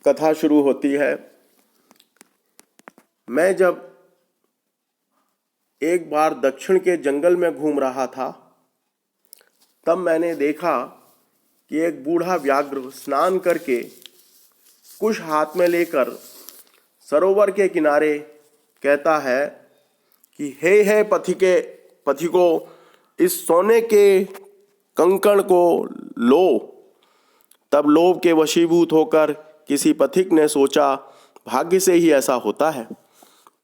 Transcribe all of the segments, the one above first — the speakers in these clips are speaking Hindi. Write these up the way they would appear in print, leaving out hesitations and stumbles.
कथा शुरू होती है। मैं जब एक बार दक्षिण के जंगल में घूम रहा था, तब मैंने देखा कि एक बूढ़ा व्याघ्र स्नान करके कुश हाथ में लेकर सरोवर के किनारे कहता है कि हे पथिको, इस सोने के कंकड़ को लो। तब लोभ के वशीभूत होकर किसी पथिक ने सोचा, भाग्य से ही ऐसा होता है,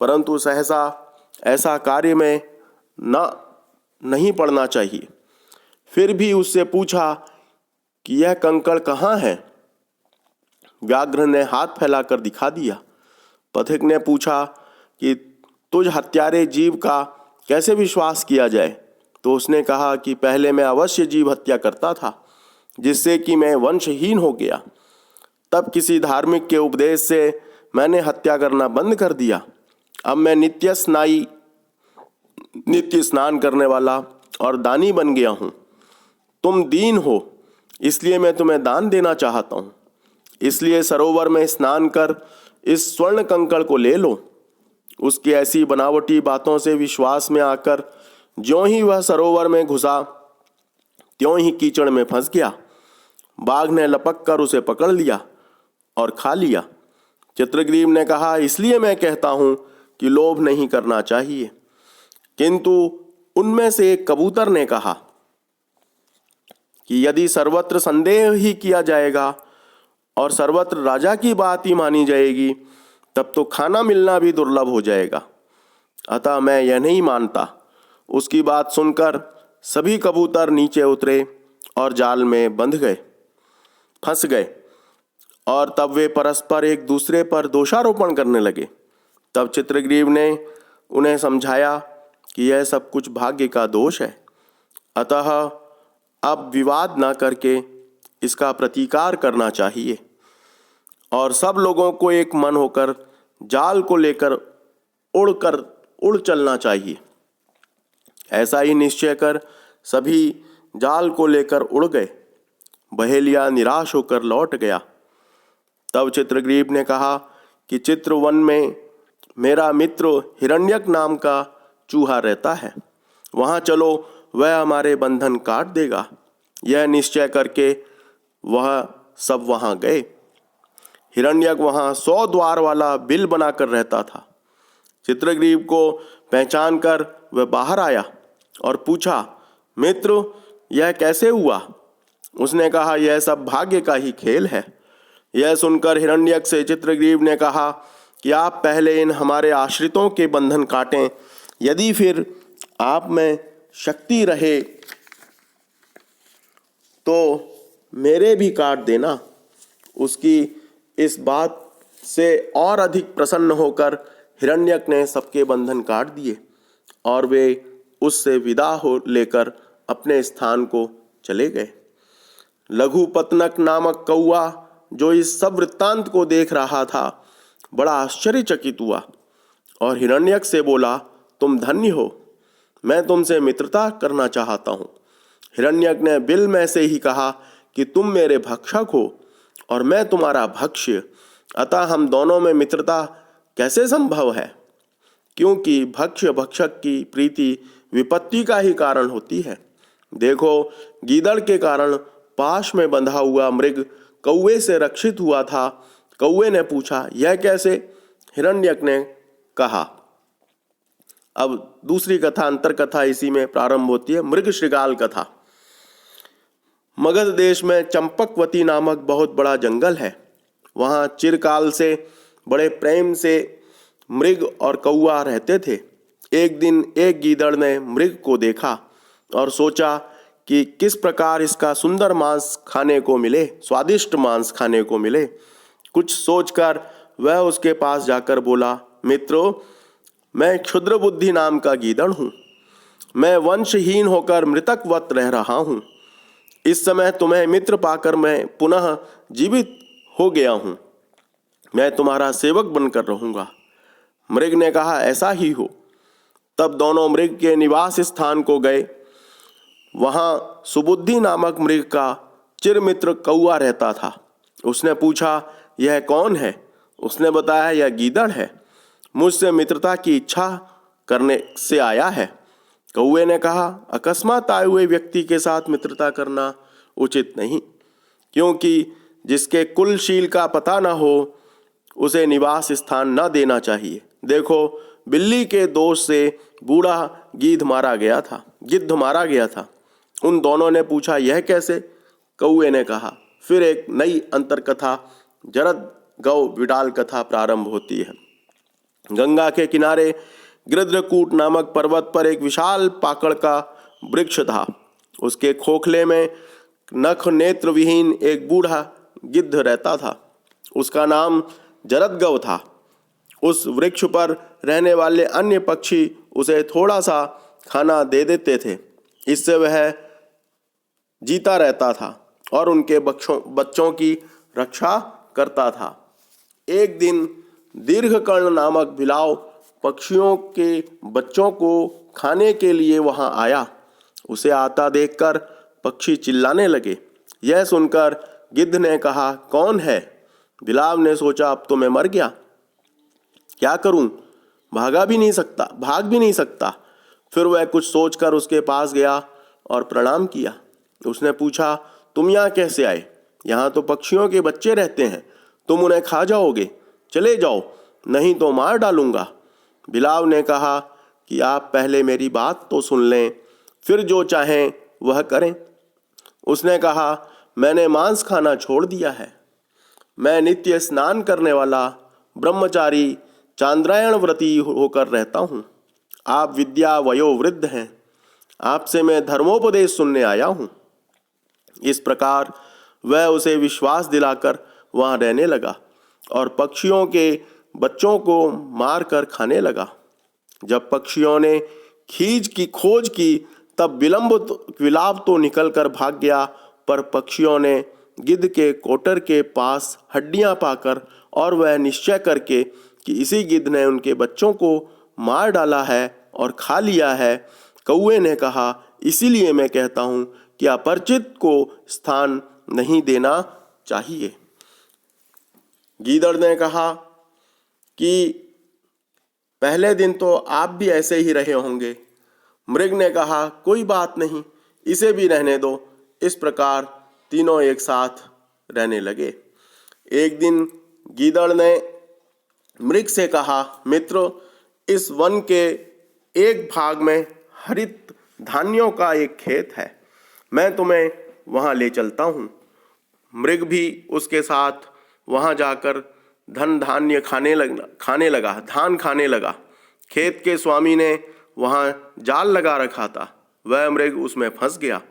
परंतु सहसा ऐसा कार्य में नहीं पड़ना चाहिए। फिर भी उससे पूछा कि यह कंकड़ कहाँ है। व्याघ्र ने हाथ फैलाकर दिखा दिया। पथिक ने पूछा कि तुझ हत्यारे जीव का कैसे विश्वास किया जाए। तो उसने कहा कि पहले मैं अवश्य जीव हत्या करता था, जिससे कि मैं वंशहीन हो गया। तब किसी धार्मिक के उपदेश से मैंने हत्या करना बंद कर दिया। अब मैं नित्य स्नान करने वाला और दानी बन गया हूँ। तुम दीन हो, इसलिए मैं तुम्हें दान देना चाहता हूँ। इसलिए सरोवर में स्नान कर इस स्वर्ण कंकड़ को ले लो। उसकी ऐसी बनावटी बातों से विश्वास में आकर ज्यों ही वह सरोवर में घुसा, त्यों ही कीचड़ में फंस गया। बाघ ने लपक कर उसे पकड़ लिया और खा लिया। चित्रग्रीव ने कहा, इसलिए मैं कहता हूं कि लोभ नहीं करना चाहिए। किंतु उनमें से एक कबूतर ने कहा कि यदि सर्वत्र संदेह ही किया जाएगा और सर्वत्र राजा की बात ही मानी जाएगी, तब तो खाना मिलना भी दुर्लभ हो जाएगा। अतः मैं यह नहीं मानता। उसकी बात सुनकर सभी कबूतर नीचे उतरे और जाल में फंस गए और तब वे परस्पर एक दूसरे पर दोषारोपण करने लगे। तब चित्रग्रीव ने उन्हें समझाया कि यह सब कुछ भाग्य का दोष है, अतः अब विवाद न करके इसका प्रतिकार करना चाहिए और सब लोगों को एक मन होकर जाल को लेकर उड़ चलना चाहिए। ऐसा ही निश्चय कर सभी जाल को लेकर उड़ गए। बहेलिया निराश होकर लौट गया। तब चित्रग्रीव ने कहा कि चित्रवन में मेरा मित्र हिरण्यक नाम का चूहा रहता है, वहाँ चलो, वह हमारे बंधन काट देगा। यह निश्चय करके वह सब वहाँ गए। हिरण्यक वहाँ 100 द्वार वाला बिल बनाकर रहता था। चित्रग्रीव को पहचान कर वह बाहर आया और पूछा, मित्र, यह कैसे हुआ। उसने कहा, यह सब भाग्य का ही खेल है। यह सुनकर हिरण्यक से चित्रग्रीव ने कहा कि आप पहले इन हमारे आश्रितों के बंधन काटें, यदि फिर आप में शक्ति रहे तो मेरे भी काट देना। उसकी इस बात से और अधिक प्रसन्न होकर हिरण्यक ने सबके बंधन काट दिए और वे उससे विदा हो लेकर अपने स्थान को चले गए। लघुपतनक नामक कौआ, जो इस सब वृत्तांत को देख रहा था, बड़ा आश्चर्यचकित हुआ और हिरण्यक से बोला, तुम धन्य हो, मैं तुमसे मित्रता करना चाहता हूँ। हिरण्यक ने बिल में से ही कहा कि तुम मेरे भक्षक हो और मैं तुम्हारा भक्ष्य, अतः हम दोनों में मित्रता कैसे संभव है, क्योंकि भक्ष्य भक्षक की प्रीति विपत्ति का ही कारण होती है। देखो, गीदड़ के कारण पाश में बंधा हुआ मृग कौवे से रक्षित हुआ था। कौवे ने पूछा, यह कैसे। हिरण्यक ने कहा। अब दूसरी कथा, अंतर कथा इसी में प्रारंभ होती है। मृग श्रृगाल कथा। मगध देश में चंपकवती नामक बहुत बड़ा जंगल है। वहाँ चिरकाल से बड़े प्रेम से मृग और कौआ रहते थे। एक दिन एक गीदड़ ने मृग को देखा और सोचा कि किस प्रकार इसका सुंदर मांस खाने को मिले, स्वादिष्ट मांस खाने को मिले। कुछ सोचकर वह उसके पास जाकर बोला, मित्रों, मैं क्षुद्र बुद्धि नाम का गीदड़ हूँ। मैं वंशहीन होकर मृतकवत रह रहा हूँ। इस समय तुम्हें मित्र पाकर मैं पुनः जीवित हो गया हूँ। मैं तुम्हारा सेवक बनकर रहूँगा। मृग ने कहा, ऐसा ही हो। तब दोनों मृग के निवास स्थान को गए। वहाँ सुबुद्धि नामक मृग का चिरमित्र कौआ रहता था। उसने पूछा, यह कौन है? उसने बताया, यह गीदड़ है, मुझसे मित्रता की इच्छा करने से आया है। कौवे ने कहा, अकस्मात आए हुए व्यक्ति के साथ मित्रता करना उचित नहीं, क्योंकि जिसके कुलशील का पता न हो उसे निवास स्थान न देना चाहिए। देखो, बिल्ली के दोष से बूढ़ा गिद्ध मारा गया था। उन दोनों ने पूछा, यह कैसे? कौवे ने कहा। फिर एक नई अंतरकथा, जरद गौ विडाल कथा प्रारंभ होती है। गंगा के किनारे गृध्रकूट नामक पर्वत पर एक विशाल पाकड़ का वृक्ष था। उसके खोखले में नख नेत्र विहीन एक बूढ़ा गिद्ध रहता था। उसका नाम जरदगव था। उस वृक्ष पर रहने वाले अन्य पक्षी उसे थोड़ा सा खाना दे देते थे। इससे वह जीता रहता था और उनके बच्चों की रक्षा करता था। एक दिन दीर्घकर्ण नामक बिलाव पक्षियों के बच्चों को खाने के लिए वहां आया। उसे आता देखकर पक्षी चिल्लाने लगे। यह सुनकर गिद्ध ने कहा, कौन है? बिलाव ने सोचा, अब तो मैं मर गया, क्या करूं? भाग भी नहीं सकता। फिर वह कुछ सोचकर उसके पास गया और प्रणाम किया। उसने पूछा, तुम यहाँ कैसे आए? यहाँ तो पक्षियों के बच्चे रहते हैं, तुम उन्हें खा जाओगे? चले जाओ, नहीं तो मार डालूंगा। बिलाव ने कहा कि आप पहले मेरी बात तो सुन लें, फिर जो चाहें वह करें। उसने कहा, मैंने मांस खाना छोड़ दिया है। मैं नित्य स्नान करने वाला ब्रह्मचारी चांद्रायण व्रती होकर रहता हूँ। आप विद्या वयोवृद्ध हैं, आपसे मैं धर्मोपदेश सुनने आया हूँ। इस प्रकार वह उसे विश्वास दिलाकर वहाँ रहने लगा और पक्षियों के बच्चों को मार कर खाने लगा। जब पक्षियों ने खीज की खोज की तब विलाप तो निकल कर भाग गया, पर पक्षियों ने गिद्ध के कोटर के पास हड्डियां पाकर और वह निश्चय करके कि इसी गिद्ध ने उनके बच्चों को मार डाला है और खा लिया है। कौवे ने कहा, इसीलिए मैं कहता हूँ कि अपरिचित को स्थान नहीं देना चाहिए। गीदड़ ने कहा कि पहले दिन तो आप भी ऐसे ही रहे होंगे। मृग ने कहा, कोई बात नहीं, इसे भी रहने दो। इस प्रकार तीनों एक साथ रहने लगे। एक दिन गीदड़ ने मृग से कहा, मित्र, इस वन के एक भाग में हरित धान्यों का एक खेत है, मैं तुम्हें वहाँ ले चलता हूँ। मृग भी उसके साथ वहाँ जाकर धान खाने लगा। खेत के स्वामी ने वहाँ जाल लगा रखा था, वह मृग उसमें फंस गया।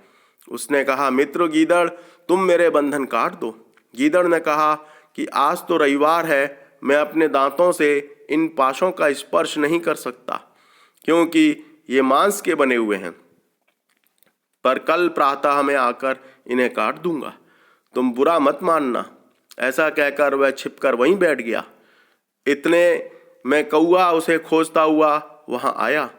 उसने कहा, मित्र गीदड़, तुम मेरे बंधन काट दो। गीदड़ ने कहा कि आज तो रविवार है, मैं अपने दांतों से इन पाशों का स्पर्श नहीं कर सकता, क्योंकि ये मांस के बने हुए हैं, पर कल प्रातः मैं आकर इन्हें काट दूंगा, तुम बुरा मत मानना। ऐसा कहकर वह छिपकर वहीं बैठ गया। इतने में कौआ उसे खोजता हुआ वहां आया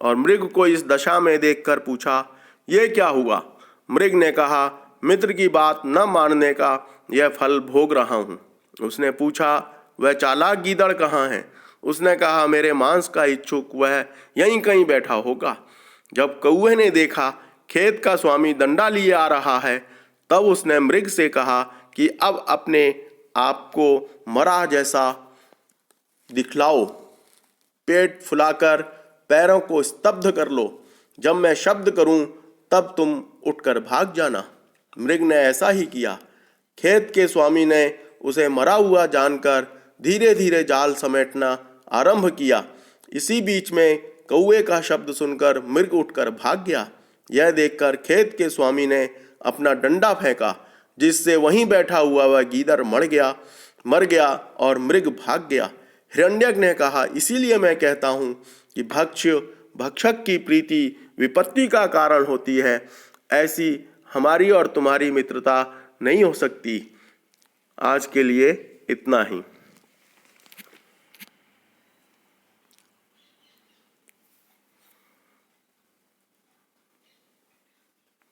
और मृग को इस दशा में देखकर पूछा, ये क्या हुआ? मृग ने कहा, मित्र की बात न मानने का यह फल भोग रहा हूँ। उसने पूछा, वह चालाक गीदड़ कहाँ है? उसने कहा, मेरे मांस का इच्छुक वह यहीं कहीं बैठा होगा। जब कौए ने देखा खेत का स्वामी डंडा लिए आ रहा है, तब उसने मृग से कहा कि अब अपने आप को मरा जैसा दिखलाओ, पेट फुलाकर पैरों को स्तब्ध कर लो, जब मैं शब्द करूं तब तुम उठकर भाग जाना। मृग ने ऐसा ही किया। खेत के स्वामी ने उसे मरा हुआ जानकर धीरे धीरे जाल समेटना आरंभ किया। इसी बीच में कौए का शब्द सुनकर मृग उठकर भाग गया। यह देखकर खेत के स्वामी ने अपना डंडा फेंका, जिससे वहीं बैठा हुआ वह गीदड़ मर गया और मृग भाग गया। हिरण्यक ने कहा, इसीलिए मैं कहता हूँ कि भक्षक की प्रीति विपत्ति का कारण होती है। ऐसी हमारी और तुम्हारी मित्रता नहीं हो सकती। आज के लिए इतना ही।